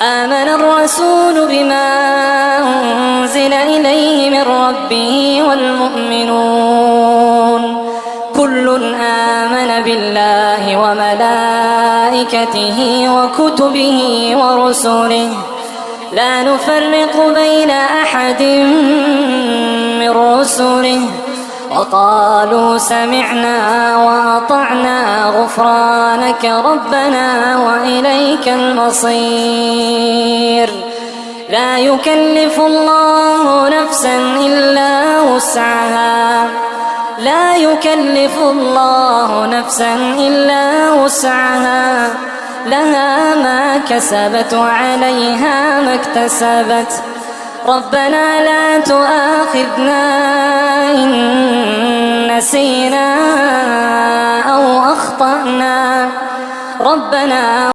آمن الرسول بما أنزل إليه من ربه والمؤمنون كل آمن بالله وملائكته وكتبه ورسله لا نفرق بين أحد من رسله وقالوا سمعنا وأطعنا غفرانك ربنا وإليك المصير لا يكلف الله نفسا إلا وسعها لا يكلف الله نفسا إلا وسعها لها ما كسبت وعليها ما اكتسبت ربنا لا تؤاخذنا إن نسينا أو أخطأنا ربنا